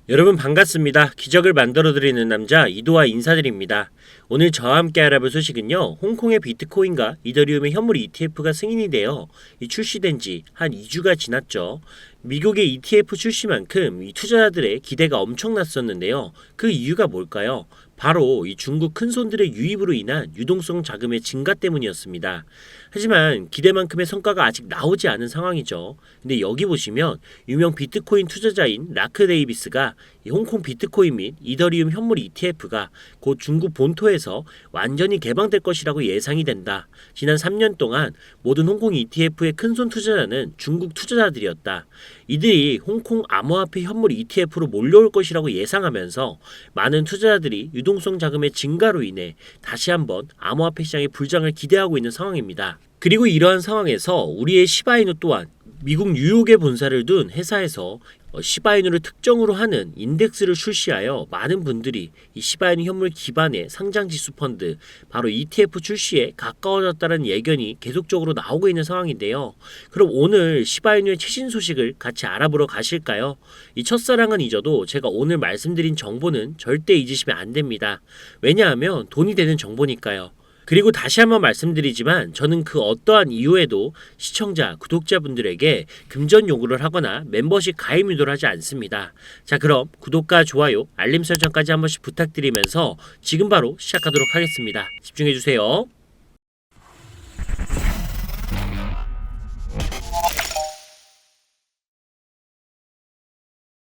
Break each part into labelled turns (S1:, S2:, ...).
S1: 여러분 반갑습니다. 기적을 만들어드리는 남자 이도와 인사드립니다. 오늘 저와 함께 알아볼 소식은요. 홍콩의 비트코인과 이더리움의 현물 ETF가 승인이 되어 출시된 지 한 2주가 지났죠. 미국의 ETF 출시만큼 이 투자자들의 기대가 엄청났었는데요. 그 이유가 뭘까요? 바로 이 중국 큰손들의 유입으로 인한 유동성 자금의 증가 때문이었습니다. 하지만 기대만큼의 성과가 아직 나오지 않은 상황이죠. 근데 여기 보시면 유명 비트코인 투자자인 라크 데이비스가 이 홍콩 비트코인 및 이더리움 현물 ETF가 곧 중국 본토에서 완전히 개방될 것이라고 예상이 된다. 지난 3년 동안 모든 홍콩 ETF의 큰손 투자자는 중국 투자자들이었다. 이들이 홍콩 암호화폐 현물 ETF로 몰려올 것이라고 예상하면서 많은 투자자들이 유동성 자금의 증가로 인해 다시 한번 암호화폐 시장의 불장을 기대하고 있는 상황입니다. 그리고 이러한 상황에서 우리의 시바이누 또한 미국 뉴욕에 본사를 둔 회사에서 시바이누를 특정으로 하는 인덱스를 출시하여 많은 분들이 이 시바이누 현물 기반의 상장지수 펀드 바로 ETF 출시에 가까워졌다는 예견이 계속적으로 나오고 있는 상황인데요. 그럼 오늘 시바이누의 최신 소식을 같이 알아보러 가실까요? 이 첫사랑은 잊어도 제가 오늘 말씀드린 정보는 절대 잊으시면 안 됩니다. 왜냐하면 돈이 되는 정보니까요. 그리고 다시 한번 말씀드리지만 저는 그 어떠한 이유에도 시청자, 구독자분들에게 금전 요구를 하거나 멤버십 가입 유도를 하지 않습니다. 자, 그럼 구독과 좋아요, 알림 설정까지 한 번씩 부탁드리면서 지금 바로 시작하도록 하겠습니다. 집중해주세요.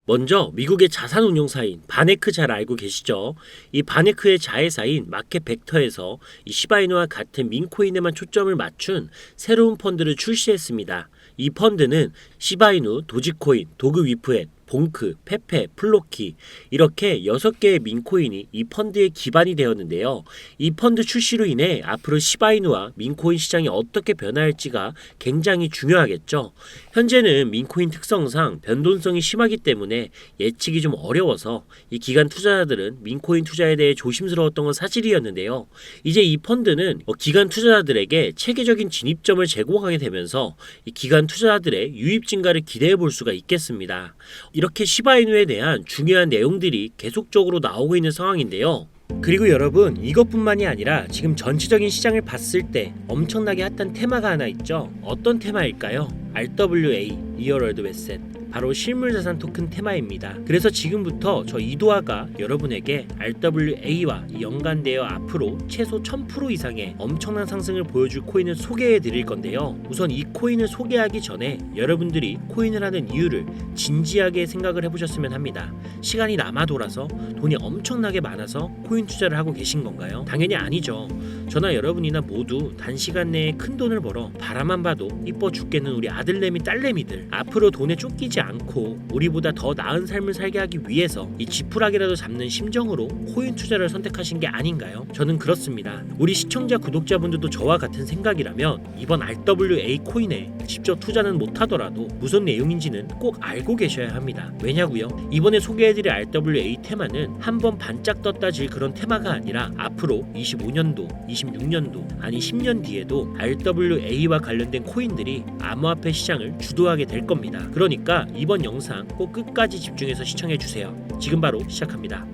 S1: 먼저 미국의 자산운용사인 바네크 잘 알고 계시죠? 이 바네크의 자회사인 마켓벡터에서 이 시바이누와 같은 민코인에만 초점을 맞춘 새로운 펀드를 출시했습니다. 이 펀드는 시바이누, 도지코인, 도그위프엣, 봉크, 페페, 플로키 이렇게 6개의 민코인이 이 펀드의 기반이 되었는데요. 이 펀드 출시로 인해 앞으로 시바이누와 민코인 시장이 어떻게 변화할지가 굉장히 중요하겠죠. 현재는 민코인 특성상 변동성이 심하기 때문에 예측이 좀 어려워서 이 기관 투자자들은 민코인 투자에 대해 조심스러웠던 건 사실이었는데요. 이제 이 펀드는 기관 투자자들에게 체계적인 진입점을 제공하게 되면서 이 기관 투자자들의 유입 증가를 기대해 볼 수가 있겠습니다. 이렇게 시바이누에 대한 중요한 내용들이 계속적으로 나오고 있는 상황인데요. 그리고 여러분, 이것뿐만이 아니라 지금 전체적인 시장을 봤을 때 엄청나게 핫한 테마가 하나 있죠. 어떤 테마일까요? RWA, 리얼 월드 에셋, 바로 실물자산 토큰 테마입니다. 그래서 지금부터 저 이도아가 여러분에게 RWA와 연관되어 앞으로 최소 1000% 이상의 엄청난 상승을 보여줄 코인을 소개해 드릴 건데요. 우선 이 코인을 소개하기 전에 여러분들이 코인을 하는 이유를 진지하게 생각을 해보셨으면 합니다. 시간이 남아 돌아서 돈이 엄청나게 많아서 코인 투자를 하고 계신 건가요? 당연히 아니죠. 저나 여러분이나 모두 단시간 내에 큰 돈을 벌어 바라만 봐도 이뻐 죽겠는 우리 아들내미 딸내미들, 앞으로 돈에 쫓기지 않고 우리보다 더 나은 삶을 살게 하기 위해서 이 지푸라기라도 잡는 심정으로 코인 투자를 선택하신 게 아닌가요? 저는 그렇습니다. 우리 시청자 구독자분들도 저와 같은 생각이라면 이번 RWA 코인에 직접 투자는 못하더라도 무슨 내용인지는 꼭 알고 계셔야 합니다. 왜냐고요? 이번에 소개해드릴 RWA 테마는 한번 반짝 떴다 질 그런 테마가 아니라 앞으로 25년도, 26년도, 아니 10년 뒤에도 RWA와 관련된 코인들이 암호화폐 시장을 주도하게 될 겁니다. 그러니까 이번 영상 꼭 끝까지 집중해서 시청해주세요. 지금 바로 시작합니다.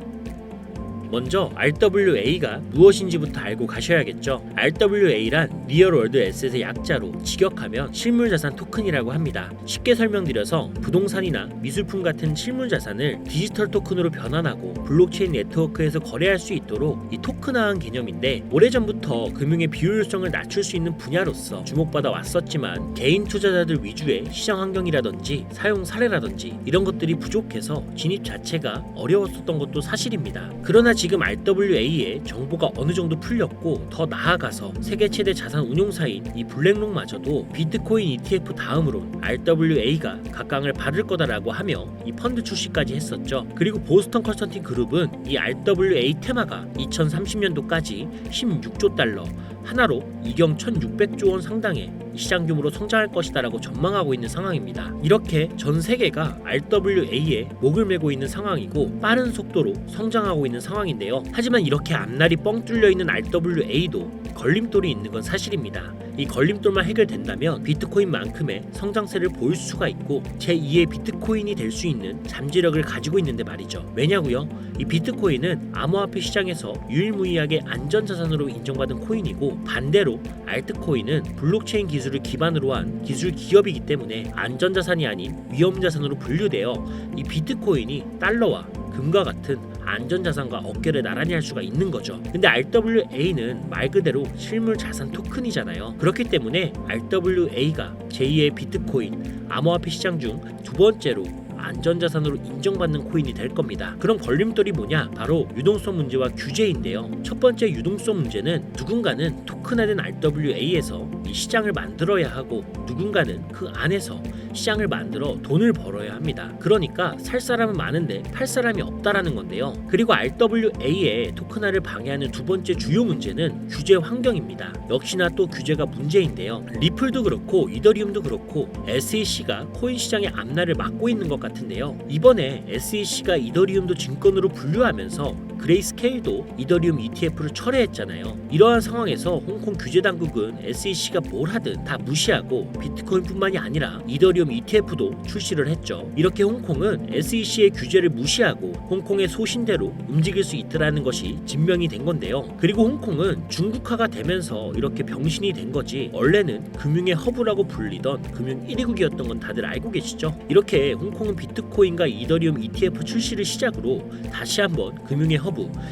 S1: 먼저 RWA가 무엇인지부터 알고 가셔야겠죠. RWA란 리얼 월드 에셋의 약자로 직역하면 실물자산 토큰이라고 합니다. 쉽게 설명드려서 부동산이나 미술품 같은 실물자산을 디지털 토큰으로 변환하고 블록체인 네트워크에서 거래할 수 있도록 이 토큰화한 개념인데, 오래전부터 금융의 비효율성을 낮출 수 있는 분야로서 주목받아 왔었지만 개인 투자자들 위주의 시장 환경이라든지 사용 사례라든지 이런 것들이 부족해서 진입 자체가 어려웠었던 것도 사실입니다. 그러나 지금 RWA의 정보가 어느 정도 풀렸고 더 나아가서 세계 최대 자산 운용사인 이 블랙록마저도 비트코인 ETF 다음으로 RWA가 각광을 받을 거다라고 하며 이 펀드 출시까지 했었죠. 그리고 보스턴 컨설팅 그룹은 이 RWA 테마가 2030년도까지 16조 달러, 하나로 이경 1600조 원 상당의 시장 규모로 성장할 것이다라고 전망하고 있는 상황입니다. 이렇게 전 세계가 RWA에 목을 메고 있는 상황이고 빠른 속도로 성장하고 있는 상황인데요. 하지만 이렇게 앞날이 뻥 뚫려 있는 RWA도 걸림돌이 있는 건 사실입니다. 이 걸림돌만 해결된다면 비트코인만큼의 성장세를 보일 수가 있고 제2의 비트코인이 될 수 있는 잠재력을 가지고 있는데 말이죠. 왜냐고요? 이 비트코인은 암호화폐 시장에서 유일무이하게 안전자산으로 인정받은 코인이고 반대로 알트코인은 블록체인 기술을 기반으로 한 기술 기업이기 때문에 안전자산이 아닌 위험자산으로 분류되어 이 비트코인이 달러와 금과 같은 안전자산과 어깨를 나란히 할 수가 있는 거죠. 근데 RWA는 말 그대로 실물 자산 토큰이잖아요. 그렇기 때문에 RWA가 제2의 비트코인, 암호화폐 시장 중 두 번째로 안전자산으로 인정받는 코인이 될 겁니다. 그럼 걸림돌이 뭐냐? 바로 유동성 문제와 규제인데요. 첫 번째 유동성 문제는 누군가는 토큰화된 RWA에서 이 시장을 만들어야 하고 누군가는 그 안에서 시장을 만들어 돈을 벌어야 합니다. 그러니까 살 사람은 많은데 팔 사람이 없다라는 건데요. 그리고 RWA의 토큰화를 방해하는 두 번째 주요 문제는 규제 환경입니다. 역시나 또 규제가 문제인데요. 리플도 그렇고 이더리움도 그렇고 SEC가 코인 시장의 앞날을 막고 있는 것 같은데요. 이번에 SEC가 이더리움도 증권으로 분류하면서 그레이스케일도 이더리움 ETF를 철회했잖아요. 이러한 상황에서 홍콩 규제 당국은 SEC가 뭘 하든 다 무시하고 비트코인뿐만이 아니라 이더리움 ETF도 출시를 했죠. 이렇게 홍콩은 SEC의 규제를 무시하고 홍콩의 소신대로 움직일 수 있더라는 것이 증명이 된 건데요. 그리고 홍콩은 중국화가 되면서 이렇게 병신이 된 거지 원래는 금융의 허브라고 불리던 금융 1위국이었던 건 다들 알고 계시죠? 이렇게 홍콩은 비트코인과 이더리움 ETF 출시를 시작으로 다시 한번 금융의 허브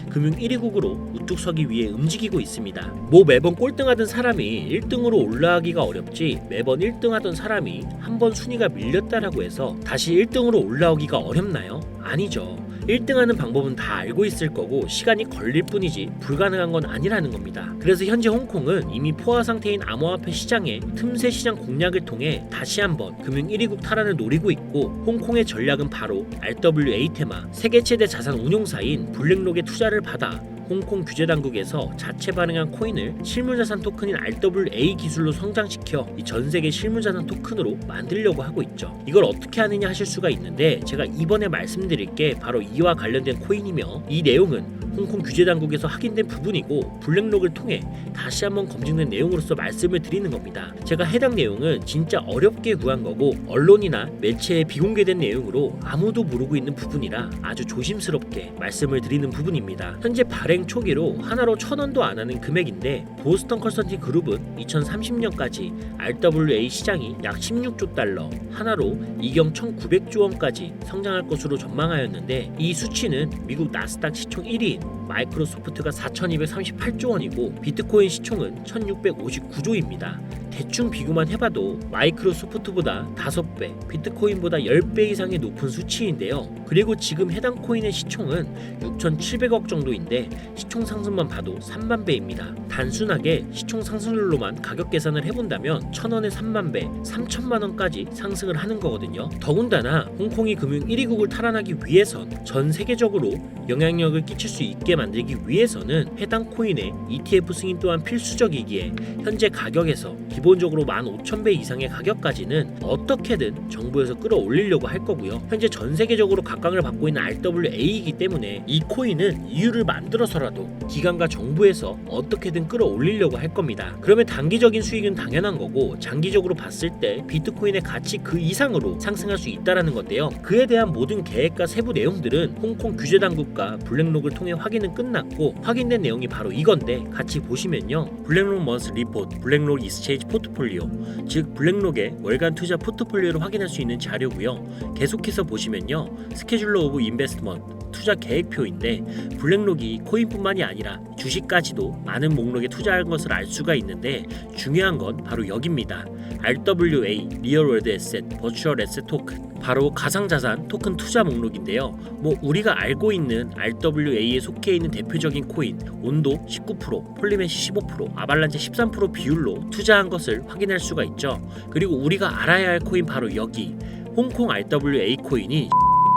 S1: 금융 1위국으로 우뚝 서기 위해 움직이고 있습니다. 뭐 매번 꼴등하던 사람이 1등으로 올라가기가 어렵지 매번 1등하던 사람이 한번 순위가 밀렸다라고 해서 다시 1등으로 올라오기가 어렵나요? 아니죠. 1등하는 방법은 다 알고 있을 거고 시간이 걸릴 뿐이지 불가능한 건 아니라는 겁니다. 그래서 현재 홍콩은 이미 포화 상태인 암호화폐 시장의 틈새 시장 공략을 통해 다시 한번 금융 1위국 탈환을 노리고 있고 홍콩의 전략은 바로 RWA 테마 세계 최대 자산 운용사인 블랙록의 투자를 받아 홍콩 규제 당국에서 자체 발행한 코인을 실물자산 토큰인 RWA 기술로 성장시켜 이 전 세계 실물자산 토큰으로 만들려고 하고 있죠. 이걸 어떻게 하느냐 하실 수가 있는데 제가 이번에 말씀드릴 게 바로 이와 관련된 코인이며 이 내용은 홍콩 규제 당국에서 확인된 부분이고 블랙록을 통해 다시 한번 검증된 내용으로서 말씀을 드리는 겁니다. 제가 해당 내용은 진짜 어렵게 구한 거고 언론이나 매체에 비공개된 내용으로 아무도 모르고 있는 부분이라 아주 조심스럽게 말씀을 드리는 부분입니다. 현재 발행 초기로 하나로 1,000원도 안 하는 금액인데 보스턴 컨설팅 그룹은 2030년까지 RWA 시장이 약 16조 달러, 하나로 이경 1,900조 원까지 성장할 것으로 전망하였는데 이 수치는 미국 나스닥 시총 1위인 마이크로소프트가 4,238조 원이고 비트코인 시총은 1,659조입니다. 대충 비교만 해봐도 마이크로소프트보다 5배, 비트코인보다 10배 이상의 높은 수치인데요. 그리고 지금 해당 코인의 시총은 6,700억 정도인데 시총 상승만 봐도 3만 배입니다. 단순하게 시총 상승률로만 가격 계산을 해본다면 1,000원에 3만 배, 3천만 원까지 상승을 하는 거거든요. 더군다나 홍콩이 금융 1위국을 탈환하기 위해선 전 세계적으로 영향력을 끼칠 수 있게 만들기 위해서는 해당 코인의 ETF 승인 또한 필수적이기에 현재 가격에서 기본적으로 15,000배 이상의 가격까지는 어떻게든 정부에서 끌어올리려고 할 거고요. 현재 전 세계적으로 각광을 받고 있는 RWA이기 때문에 이 코인은 이유를 만들어서라도 기관과 정부에서 어떻게든 끌어올리려고 할 겁니다. 그러면 단기적인 수익은 당연한 거고 장기적으로 봤을 때 비트코인의 가치 그 이상으로 상승할 수 있다라는 건데요. 그에 대한 모든 계획과 세부 내용들은 홍콩 규제 당국과 블랙록을 통해 확인은 끝났고 확인된 내용이 바로 이건데 같이 보시면요. 블랙록 먼스 리포트, 블랙록 익스체인지 포트폴리오, 즉 블랙록의 월간 투자 포트폴리오를 확인할 수 있는 자료고요. 계속해서 보시면요. 스케줄러 오브 인베스트먼트 투자 계획표인데 블랙록이 코인뿐만이 아니라 주식까지도 많은 목록에 투자한 것을 알 수가 있는데 중요한 건 바로 여기입니다. RWA 리얼월드 에셋 버추얼 에셋 토큰 바로 가상자산 토큰 투자 목록인데요. 뭐 우리가 알고 있는 RWA에 속해 있는 대표적인 코인 온도 19%, 폴리메시 15%, 아발란체 13% 비율로 투자한 것을 확인할 수가 있죠. 그리고 우리가 알아야 할 코인 바로 여기 홍콩 RWA 코인이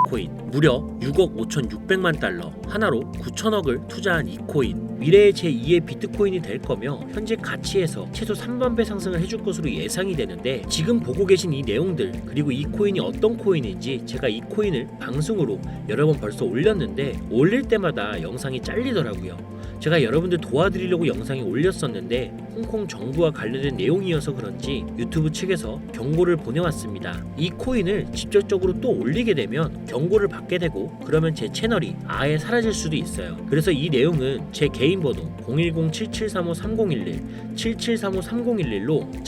S1: 코인 무려 6억 5,600만 달러 하나로 9천억을 투자한 이 코인 미래의 제2의 비트코인이 될 거며 현재 가치에서 최소 3만 배 상승을 해줄 것으로 예상이 되는데, 지금 보고 계신 이 내용들 그리고 이 코인이 어떤 코인인지 제가 이 코인을 방송으로 여러 번 벌써 올렸는데 올릴 때마다 영상이 잘리더라고요. 제가 여러분들 도와드리려고 영상이 올렸었는데 홍콩 정부와 관련된 내용이어서 그런지 유튜브 측에서 경고를 보내왔습니다. 이 코인을 직접적으로 또 올리게 되면 경고를 받게 되고 그러면 제 채널이 아예 사라질 수도 있어요. 그래서 이 내용은 제 개인 번호 010-7735-3011 7735-3011로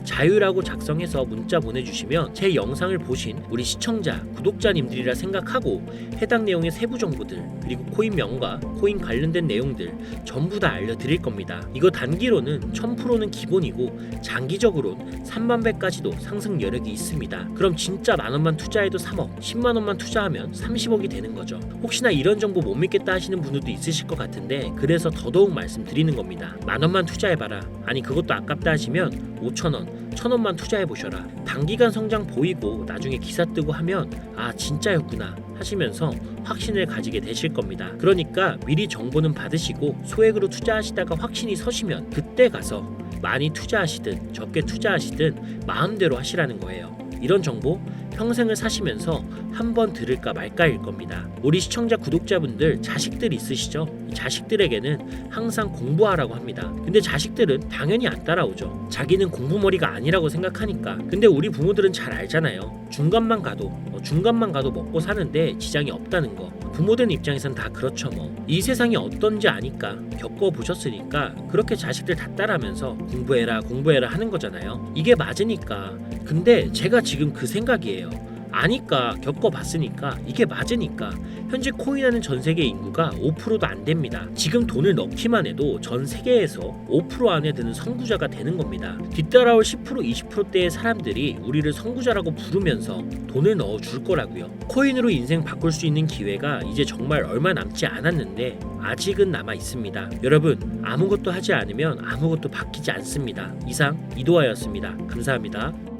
S1: 자유라고 작성해서 문자 보내주시면 제 영상을 보신 우리 시청자, 구독자님들이라 생각하고 해당 내용의 세부 정보들 그리고 코인명과 코인 관련된 내용들 전부 다 알려드릴 겁니다. 이거 단기로는 1000%는 기본이고 장기적으로는 3만 배까지도 상승 여력이 있습니다. 그럼 진짜 만원만 투자해도 3억, 10만원만 투자하면 30억이 되는 거죠. 혹시나 이런 정보 못 믿겠다 하시는 분들도 있으실 것 같은데 그래서 더더욱 말씀드리는 겁니다. 만원만 투자해봐라. 아니 그것도 아깝다 하시면 5천원, 1000원만 투자해보셔라. 단기간 성장 보이고 나중에 기사 뜨고 하면 아 진짜였구나 하시면서 확신을 가지게 되실 겁니다. 그러니까 미리 정보는 받으시고 소액으로 투자하시다가 확신이 서시면 그때 가서 많이 투자하시든 적게 투자하시든 마음대로 하시라는 거예요. 이런 정보 평생을 사시면서 한번 들을까 말까일 겁니다. 우리 시청자 구독자분들 자식들 있으시죠? 자식들에게는 항상 공부하라고 합니다. 근데 자식들은 당연히 안 따라오죠. 자기는 공부머리가 아니라고 생각하니까. 근데 우리 부모들은 잘 알잖아요. 중간만 가도 먹고 사는데 지장이 없다는 거. 부모들 입장에선 다 그렇죠 뭐. 이 세상이 어떤지 아니까 겪어보셨으니까 그렇게 자식들 다 따라하면서 공부해라 하는 거잖아요. 이게 맞으니까. 근데 제가 지금 그 생각이에요. 아니까 겪어봤으니까 이게 맞으니까. 현재 코인하는 전 세계 인구가 5%도 안 됩니다. 지금 돈을 넣기만 해도 전 세계에서 5% 안에 드는 선구자가 되는 겁니다. 뒤따라올 10% 20%대의 사람들이 우리를 선구자라고 부르면서 돈을 넣어줄 거라고요. 코인으로 인생 바꿀 수 있는 기회가 이제 정말 얼마 남지 않았는데 아직은 남아 있습니다. 여러분 아무것도 하지 않으면 아무것도 바뀌지 않습니다. 이상 이도하였습니다. 감사합니다.